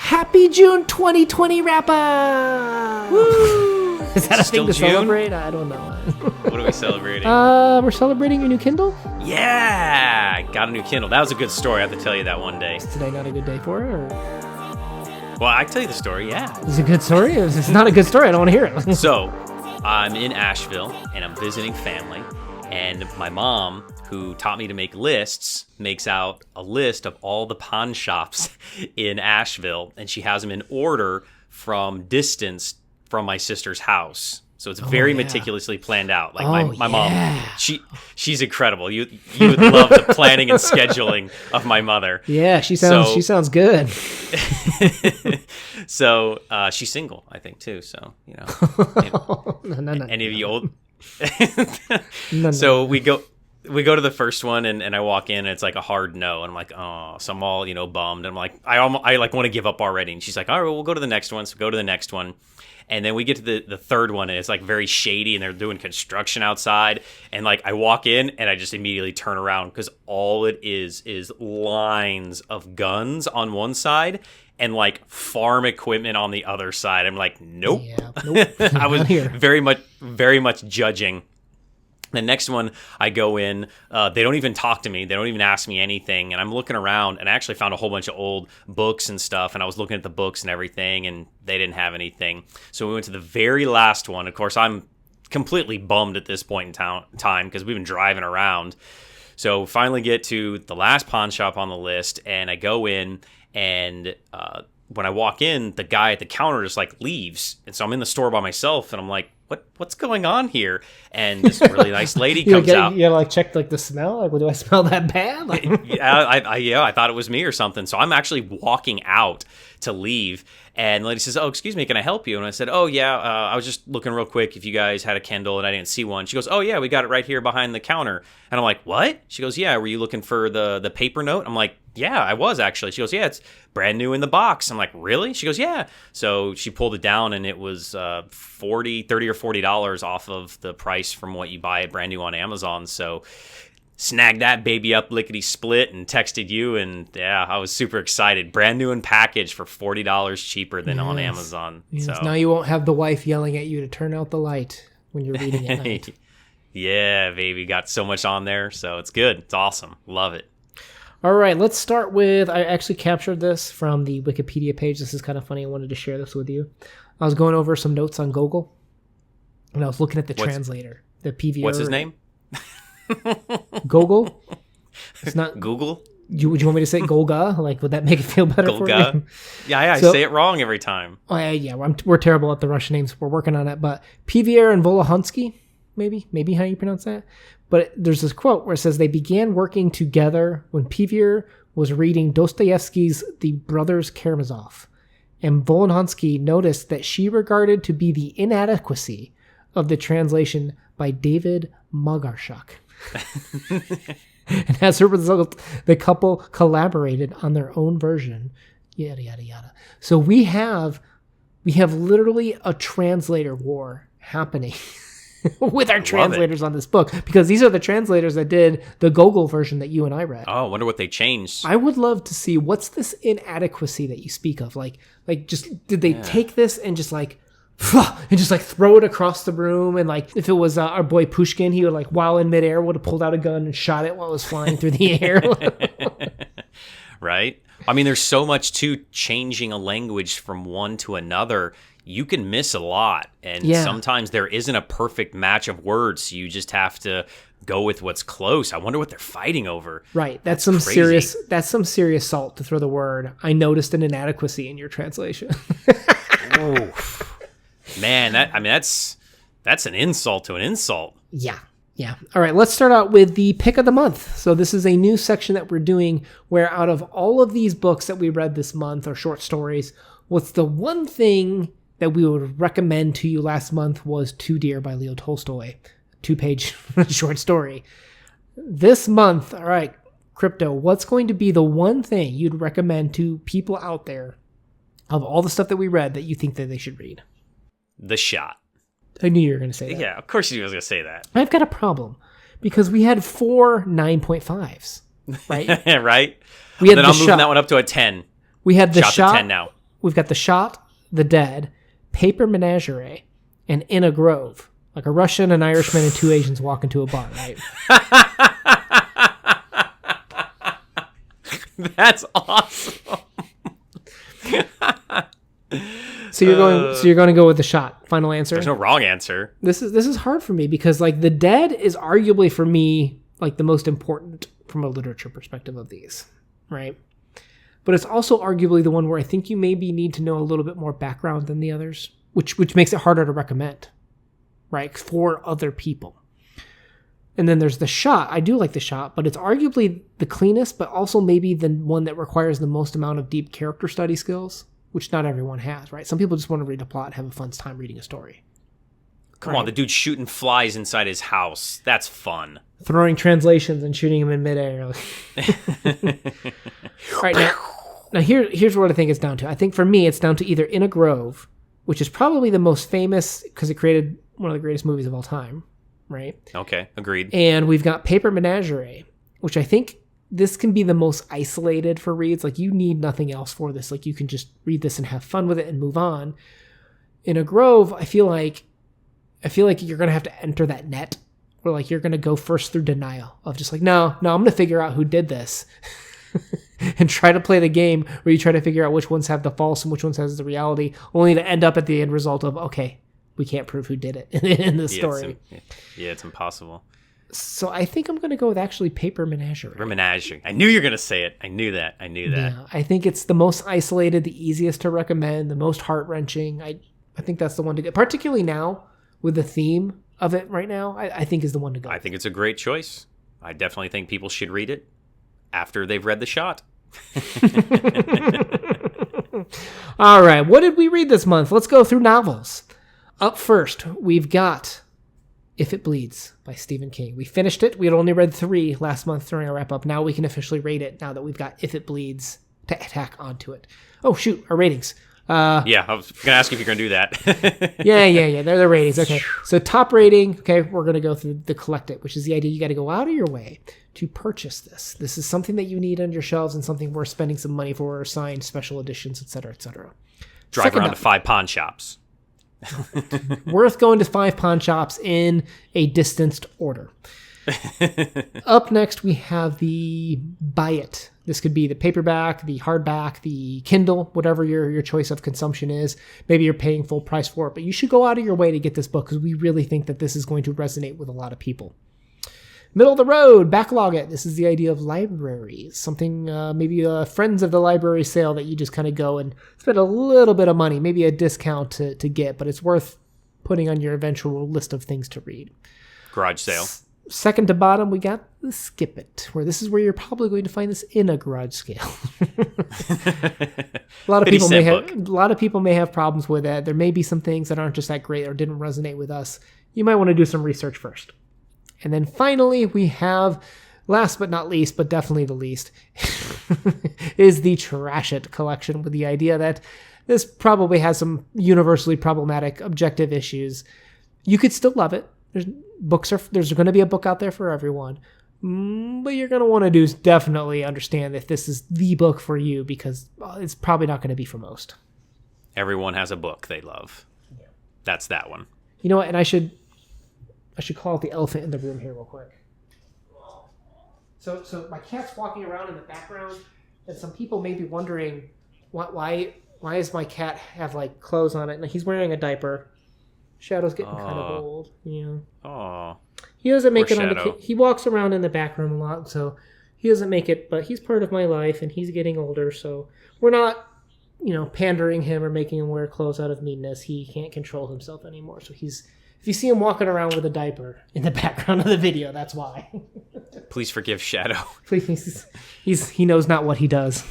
Happy June 2020 wrap-up! Woo! Is that a thing to celebrate? I don't know. What are we celebrating? We're celebrating your new Kindle? Yeah! I got a new Kindle. That was a good story. I have to tell you that one day. Is today not a good day for it? Or? Well, I can tell you the story, yeah. Is it a good story? If it's not a good story, I don't want to hear it. So, I'm in Asheville, and I'm visiting family, and my mom, who taught me to make lists, makes out a list of all the pawn shops in Asheville, and she has them in order from distance from my sister's house. So it's very meticulously planned out. Like my mom, she's incredible. You would love the planning and scheduling of my mother. Yeah, she sounds good. So she's single, I think, too. So No. Any of you old? So we go to the first one, and I walk in, and it's like a hard no, and I'm like, oh, so I'm all bummed. And I'm like, I like want to give up already. And she's like, all right, well, we'll go to the next one. So go to the next one. And then we get to the third one, and it's like very shady, and they're doing construction outside. And like I walk in, and I just immediately turn around because all it is lines of guns on one side and like farm equipment on the other side. I'm like, nope. Yeah, nope. I was very much judging. The next one, I go in, they don't even talk to me. They don't even ask me anything. And I'm looking around, and I actually found a whole bunch of old books and stuff. And I was looking at the books and everything, and they didn't have anything. So we went to the very last one. Of course, I'm completely bummed at this point in time because we've been driving around. So finally get to the last pawn shop on the list, and I go in, and when I walk in, the guy at the counter just like leaves. And so I'm in the store by myself, and I'm like, what's going on here? And this really nice lady comes out. You like check like the smell. Like, well, do I smell that bad? Like, I thought it was me or something. So I'm actually walking out to leave, and the lady says, "Oh, excuse me, can I help you?" And I said, "Oh yeah, I was just looking real quick if you guys had a Kindle, and I didn't see one." She goes, "Oh yeah, we got it right here behind the counter." And I'm like, "What?" She goes, "Yeah, were you looking for the paper note?" I'm like, "Yeah, I was actually." She goes, "Yeah, it's brand new in the box." I'm like, "Really?" She goes, "Yeah." So she pulled it down, and it was $30 or $40 off of the price from what you buy it brand new on Amazon. So snagged that baby up lickety split and texted you, and yeah, I was super excited. Brand new and packaged for $40 cheaper than on Amazon. Yes. So now you won't have the wife yelling at you to turn out the light when you're reading at night. Yeah, baby, got so much on there, so it's good. It's awesome. Love it. All right, let's start with, I actually captured this from the Wikipedia page. This is kind of funny. I wanted to share this with you. I was going over some notes on Gogol, and I was looking at the translator, the PVR. What's his name? Gogol. It's not Google. Would you want me to say Golga? Like, would that make it feel better Golga? for you? Yeah, I say it wrong every time. We're terrible at the Russian names. We're working on it. But Pivier and Volohansky, maybe how you pronounce that. But there's this quote where it says they began working together when Pivier was reading Dostoevsky's The Brothers Karamazov, and Volohansky noticed that she regarded to be the inadequacy of the translation by David Magarchuk. And as a result, the couple collaborated on their own version. Yada yada yada. So we have literally a translator war happening with our translators on this book, because these are the translators that did the Gogol version that you and I read. Oh, I wonder what they changed. I would love to see what's this inadequacy that you speak of. Like just did they take this and just like throw it across the room, and like if it was our boy Pushkin, he would like while in midair would have pulled out a gun and shot it while it was flying through the air. Right? I mean, there's so much to changing a language from one to another. You can miss a lot, and sometimes there isn't a perfect match of words, so you just have to go with what's close. I wonder what they're fighting over. Right. That's some serious salt to throw the word. I noticed an inadequacy in your translation. Oh. Man, that's an insult to an insult. Yeah. All right, let's start out with the pick of the month. So this is a new section that we're doing where out of all of these books that we read this month, or short stories, what's the one thing that we would recommend to you last month was Too Dear by Leo Tolstoy, 2-page short story. This month, all right, Crypto, what's going to be the one thing you'd recommend to people out there of all the stuff that we read that you think that they should read? The Shot. I knew you were going to say that. Yeah, of course you was going to say that. I've got a problem because we had 4 9.5s, right? Right. We had then I'm moving that one up to a 10. We had The Shot's Shot. A 10 now. we've got The Shot, The Dead, Paper Menagerie, and In a Grove. Like a Russian, an Irishman, and two Asians walk into a bar, right? That's awesome. So you're going to go with The Shot. Final answer? There's no wrong answer. This is hard for me because like The Dead is arguably for me like the most important from a literature perspective of these, right? But it's also arguably the one where I think you maybe need to know a little bit more background than the others, which makes it harder to recommend, right? For other people. And then there's The Shot. I do like The Shot, but it's arguably the cleanest, but also maybe the one that requires the most amount of deep character study skills, which not everyone has, right? Some people just want to read a plot and have a fun time reading a story. Come on, the dude's shooting flies inside his house. That's fun. Throwing translations and shooting them in midair. All right, now here's what I think it's down to. I think for me, it's down to either In a Grove, which is probably the most famous because it created one of the greatest movies of all time, right? Okay, agreed. And we've got Paper Menagerie, which I think this can be the most isolated for reads. Like, you need nothing else for this. Like, you can just read this and have fun with it and move on. In a Grove, I feel like you're going to have to enter that net where, like, you're going to go first through denial of just like, no, I'm going to figure out who did this and try to play the game where you try to figure out which ones have the false and which ones has the reality, only to end up at the end result of, okay, we can't prove who did it in the story. It's impossible. So I think I'm going to go with actually Paper Menagerie. Menagerie. I knew you were going to say it. I knew that. Yeah, I think it's the most isolated, the easiest to recommend, the most heart-wrenching. I think that's the one to get, particularly now with the theme of it right now. I think is the one to go. I think it's a great choice. I definitely think people should read it after they've read The Shot. All right, what did we read this month? Let's go through novels. Up first, we've got If It Bleeds by Stephen King. We finished it. We had only read 3 last month during our wrap-up. Now we can officially rate it now that we've got If It Bleeds to tack onto it. Oh, shoot, our ratings. Yeah, I was going to ask if you're going to do that. Yeah. They're the ratings. Okay, so top rating. Okay, we're going to go through the collect it, which is the idea you got to go out of your way to purchase this. This is something that you need on your shelves and something worth spending some money for, or signed special editions, etc., etc. Drive around to 5 pawn shops. Worth going to 5 pawn shops in a distanced order. Up next, we have the Buy It. This could be the paperback, the hardback, the Kindle, whatever your choice of consumption is. Maybe you're paying full price for it, but you should go out of your way to get this book because we really think that this is going to resonate with a lot of people. Middle of the road, backlog it. This is the idea of libraries. Something, maybe a Friends of the Library sale that you just kind of go and spend a little bit of money, maybe a discount to get, but it's worth putting on your eventual list of things to read. Garage sale. Second to bottom, we got the Skip It, where this is where you're probably going to find this in a garage sale. A lot of people may have problems with it. There may be some things that aren't just that great or didn't resonate with us. You might want to do some research first. And then finally, we have, last but not least, but definitely the least, is the Trash It collection, with the idea that this probably has some universally problematic objective issues. You could still love it. There's going to be a book out there for everyone. But you're going to want to do is definitely understand if this is the book for you, because it's probably not going to be for most. Everyone has a book they love. Yeah. That's that one. You know what? And I should call out the elephant in the room here real quick. So my cat's walking around in the background, and some people may be wondering why does my cat have like clothes on it? And he's wearing a diaper. Shadow's getting kind of old. Yeah. Oh. He doesn't make it on he walks around in the back room a lot, so he doesn't make it, but he's part of my life and he's getting older, so we're not, pandering him or making him wear clothes out of meanness. He can't control himself anymore. So if you see him walking around with a diaper in the background of the video, that's why. Please forgive Shadow. Please. He knows not what he does.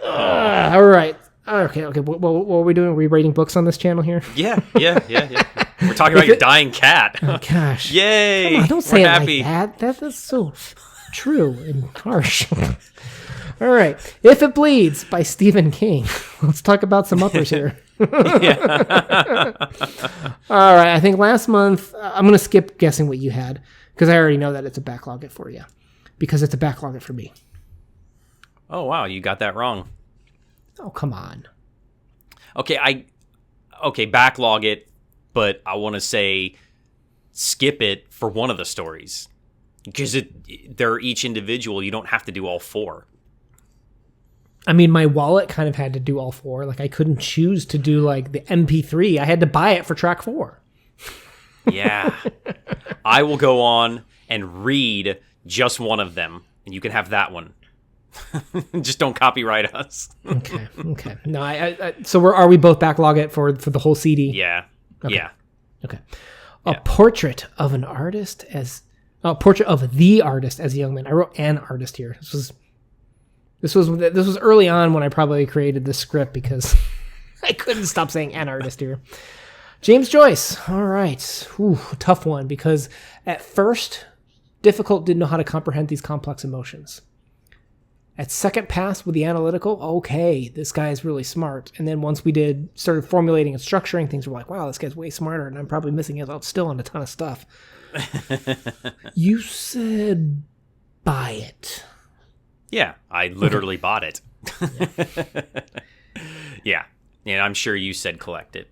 All right. Okay. What are we doing? Are we rating books on this channel here? Yeah. We're talking about your dying cat. Oh, gosh. Yay. Come on, don't say it like that. That's so true and harsh. All right. If It Bleeds by Stephen King. Let's talk about some uppers here. All right. I think last month, I'm going to skip guessing what you had because I already know that it's a backlog it for you, because it's a backlog it for me. Oh, wow. You got that wrong. Oh, come on. Okay, backlog it, but I want to say skip it for one of the stories. Because they're each individual. You don't have to do all 4. I mean, my wallet kind of had to do all 4. Like, I couldn't choose to do, like, the MP3. I had to buy it for track 4. Yeah. I will go on and read just one of them, and you can have that one. Just don't copyright us. Okay. No, so are we both backlog it for the whole CD? Yeah. Okay. Yeah. Okay. A portrait of an artist as... portrait of the artist as a young man. I wrote an artist here. This was early on when I probably created this script because I couldn't stop saying an artist here. James Joyce. All right. Ooh, tough one because at first, difficult, didn't know how to comprehend these complex emotions. At second pass with the analytical, okay, this guy is really smart. And then once we started formulating and structuring things, we're like, wow, this guy's way smarter, and I'm probably missing out still on a ton of stuff. You said buy it. Yeah, I literally bought it. Yeah. And I'm sure you said collect it.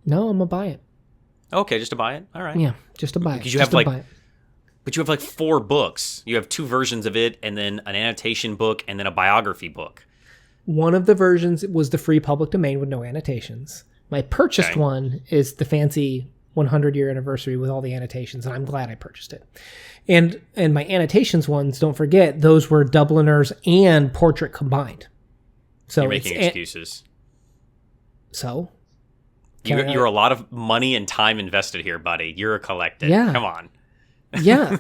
No, I'm going to buy it. Okay, just to buy it? All right. Yeah, just to buy it. Because you But you have like 4 books. You have 2 versions of it, and then an annotation book, and then a biography book. One of the versions was the free public domain with no annotations. My purchased one is the fancy 100-year anniversary with all the annotations, and I'm glad I purchased it. And my annotations ones, don't forget, those were Dubliners and Portrait combined. So you're making excuses. So? You're a lot of money and time invested here, buddy. You're a collector. Yeah. Come on. Yeah.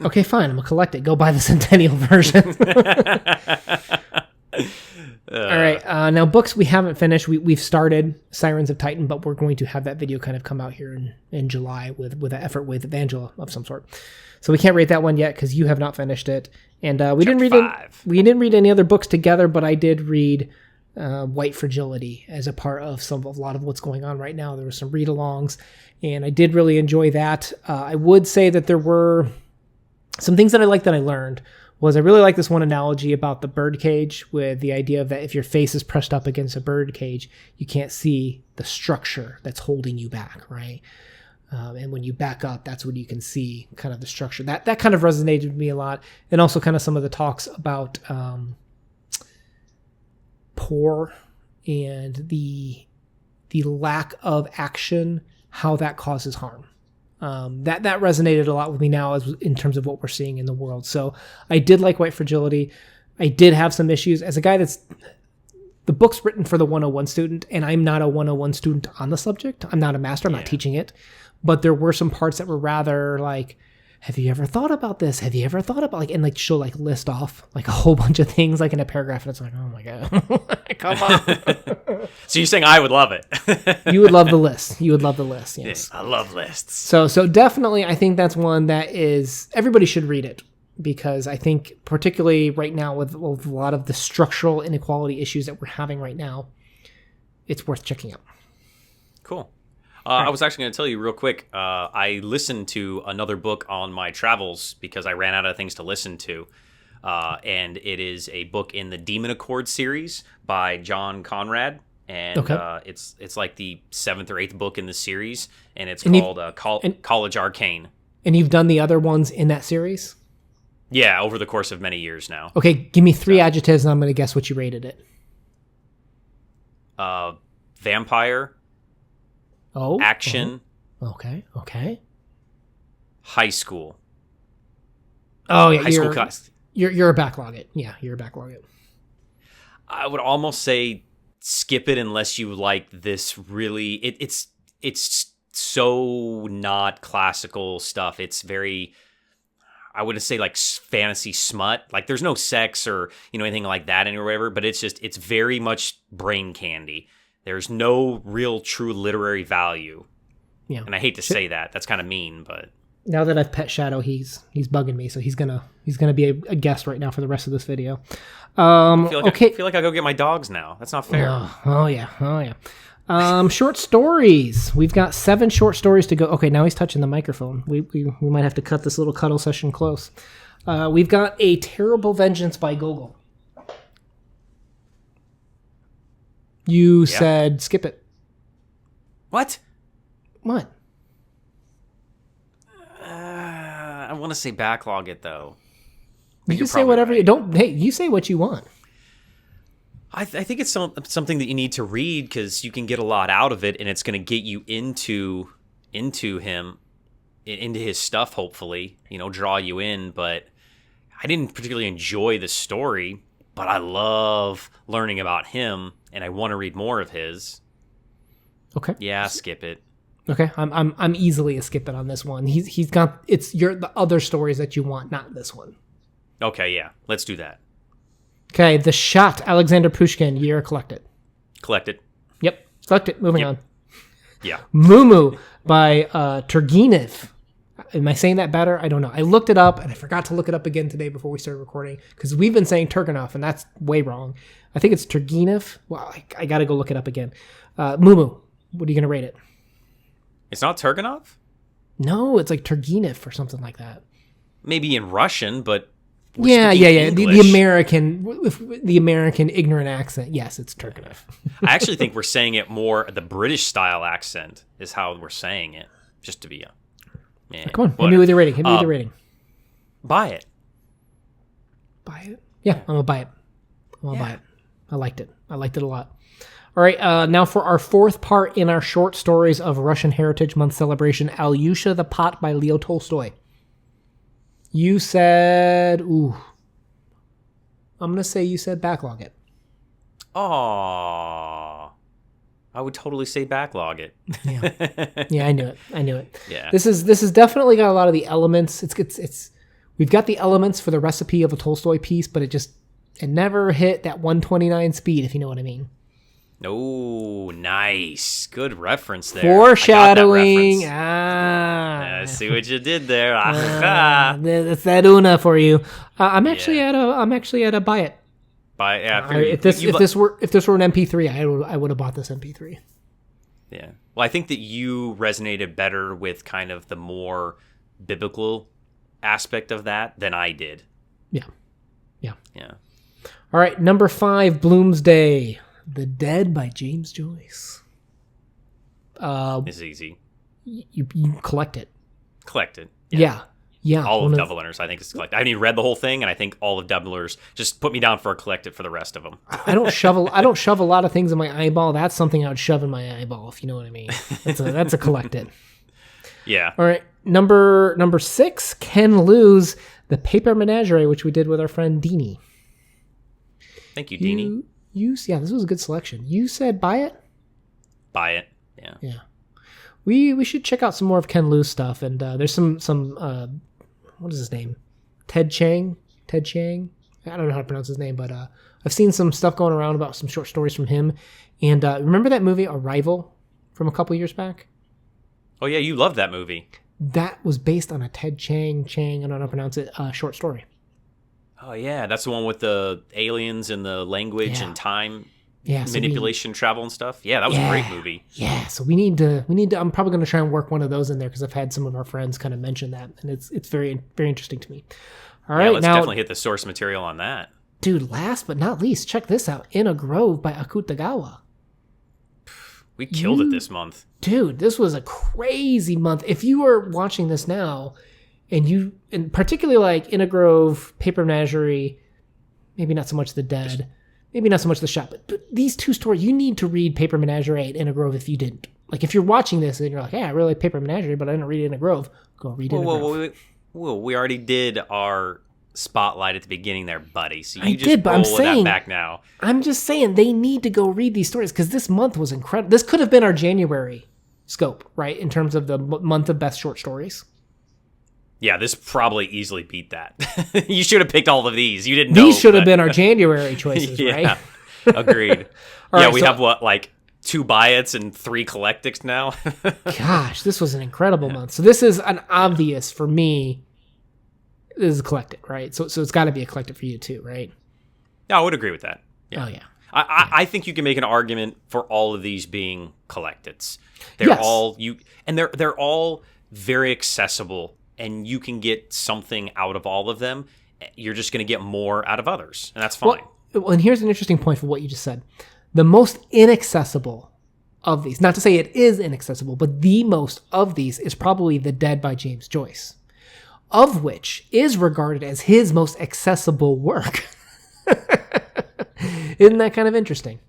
Okay, fine. I'm going to collect it. Go buy the Centennial version. All right. Now, books we haven't finished. We've started Sirens of Titan, but we're going to have that video kind of come out here in July with an effort with Evangela of some sort. So we can't rate that one yet because you have not finished it. And we didn't read any other books together, but I did read White Fragility as a part of a lot of what's going on right now. There were some read-alongs, and I did really enjoy that. I would say that there were some things that I liked that I learned. I really like this one analogy about the bird cage with the idea of that if your face is pressed up against a bird cage, you can't see the structure that's holding you back, right? And when you back up, that's when you can see kind of the structure. That kind of resonated with me a lot. And also kind of some of the talks about poor and the lack of action, how that causes harm. That resonated a lot with me now in terms of what we're seeing in the world. So I did like White Fragility. I did have some issues. As a guy the book's written for the 101 student, and I'm not a 101 student on the subject. I'm not a master. I'm not teaching it. But there were some parts that were rather like, have you ever thought about this? Have you ever thought about and she'll list off like a whole bunch of things like in a paragraph, and it's like, oh my God, come on. So you're saying I would love it? You would love the list. Yes. Yes, I love lists. So definitely, I think that's one that everybody should read it, because I think particularly right now with a lot of the structural inequality issues that we're having right now, it's worth checking out. Cool. I was actually going to tell you real quick, I listened to another book on my travels because I ran out of things to listen to. And it is a book in the Demon Accord series by John Conrad. And it's like the 7th or 8th book in the series. And it's called College Arcane. And you've done the other ones in that series? Yeah, over the course of many years now. Okay, give me 3 adjectives and I'm going to guess what you rated it. Vampire. Oh. Action. Oh. Okay. High school. Oh, yeah. High school class. You're a backlog it. Yeah, you're a backlog it. I would almost say skip it unless you like this really... It's so not classical stuff. It's very... I wouldn't say like fantasy smut. Like there's no sex or anything like that or whatever, but it's very much brain candy. There's no real true literary value. Yeah. And I hate to say that. That's kind of mean, but now that I've pet Shadow, he's bugging me, so he's gonna be a guest right now for the rest of this video. I feel like I go get my dogs now. That's not fair. Oh yeah. Short stories. We've got 7 short stories to go. Okay, now he's touching the microphone. We might have to cut this little cuddle session close. We've got A Terrible Vengeance by Gogol. You said skip it. What? What? I want to say backlog it, though. You can say whatever you don't. Hey, you say what you want. I think it's something that you need to read because you can get a lot out of it, and it's going to get you into him, into his stuff. Hopefully, draw you in. But I didn't particularly enjoy the story, but I love learning about him, and I want to read more of his. Okay. Yeah, skip it. Okay, I'm easily a skip it on this one. He's got the other stories that you want, not this one. Okay, yeah, let's do that. Okay, The Shot, Alexander Pushkin, year collected. Collected. Yep, collected. Moving on. Yeah. Mumu by Turgenev. Am I saying that better? I don't know. I looked it up, and I forgot to look it up again today before we started recording, because we've been saying Turgenev, and that's way wrong. I think it's Turgenev. Well, I got to go look it up again. Mumu, what are you going to rate it? It's not Turgenev? No, it's like Turgenev or something like that. Maybe in Russian, but yeah. The American ignorant accent. Yes, it's Turgenev. I actually think we're saying it more the British style accent is how we're saying it, just to be a man. Come on, hit me with your rating. Hit me with your rating. Buy it. Buy it? Yeah, I'm gonna buy it. Buy it. I liked it. I liked it a lot. All right, now for our fourth part in our short stories of Russian Heritage Month celebration, Alyosha the Pot by Leo Tolstoy. You said, I'm going to say you said backlog it. Aww. I would totally say backlog it. Yeah, I knew it. Yeah. This is definitely got a lot of the elements. We've got the elements for the recipe of a Tolstoy piece, but it never hit that 129 speed, if you know what I mean. Oh, nice. Good reference there. Foreshadowing. I see what you did there. That's that Una for you. I'm actually at a buy it. Buy it. If this were an MP3, I would have bought this MP3. Yeah. Well, I think that you resonated better with kind of the more biblical aspect of that than I did. Yeah. All right, number 5, Bloomsday. The Dead by James Joyce. It's easy. You collect it. Collect it. Yeah. All of Dubliners, I think, is collected. I haven't even read the whole thing, and I think all of Dubliners. Just put me down for a collect it for the rest of them. I don't shove a lot of things in my eyeball. That's something I would shove in my eyeball, if you know what I mean. That's a collect it. Yeah. All right. Number 6, Ken Lieu's The Paper Menagerie, which we did with our friend Deanie. Thank you, Deanie. Yeah, this was a good selection. You said buy it? Buy it. Yeah. We should check out some more of Ken Lieu's stuff, and there's some what is his name? Ted Chiang? I don't know how to pronounce his name, but I've seen some stuff going around about some short stories from him. And remember that movie Arrival from a couple years back? Oh yeah, you loved that movie. That was based on a Ted Chiang, I don't know how to pronounce it, short story. Oh yeah, that's the one with the aliens and the language and time manipulation, travel and stuff. Yeah, that was a great movie. Yeah, so we need to. I'm probably going to try and work one of those in there because I've had some of our friends kind of mention that, and it's very, very interesting to me. All right, let's definitely hit the source material on that. Dude, last but not least, check this out: In a Grove by Akutagawa. We killed it this month. Dude, this was a crazy month. If you are watching this now, and particularly like In a Grove, Paper Menagerie, maybe not so much The Dead, maybe not so much The Shot, but these two stories, you need to read Paper Menagerie and In a Grove if you didn't. Like if you're watching this and you're like, hey, I really like Paper Menagerie, but I didn't read In a Grove, go read In a Grove. Whoa, we already did our spotlight at the beginning there, buddy. So I did, but I'm saying, that back now. I'm just saying they need to go read these stories because this month was incredible. This could have been our January scope, right, in terms of the month of best short stories. Yeah, this probably easily beat that. You should have picked all of these. You didn't know. These should have been our January choices, right? Agreed. Right, we have like 2 buy-its and 3 collectics now. Gosh, this was an incredible month. So this is an obvious for me. This is a collected, right? So it's got to be a collected for you too, right? Yeah, I would agree with that. Yeah. Oh yeah. I think you can make an argument for all of these being collecteds. They're all very accessible. And you can get something out of all of them. You're just going to get more out of others, and that's fine. Well, and here's an interesting point for what you just said. the most inaccessible of these, not to say it is inaccessible, but the most of these is probably The Dead by James Joyce, of which is regarded as his most accessible work. Isn't that kind of interesting?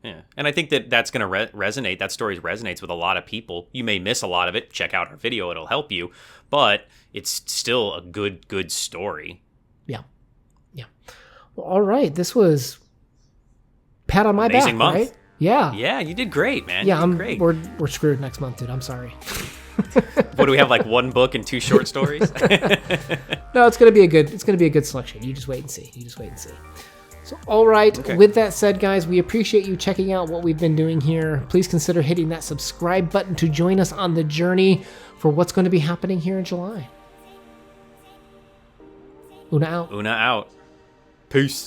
Yeah, and I think that that's going to resonate. That story resonates with a lot of people. You may miss a lot of it. Check out our video; it'll help you. But it's still a good story. Yeah. Well, all right, this was pat on my Amazing back, month. right? Yeah. Yeah, you did great, man. Yeah, you did great. We're screwed next month, dude. I'm sorry. What do we have? Like one book and 2 short stories? No, it's gonna be a good selection. You just wait and see. So, all right. Okay. With that said, guys, we appreciate you checking out what we've been doing here. Please consider hitting that subscribe button to join us on the journey for what's going to be happening here in July. Una out. Una out. Peace.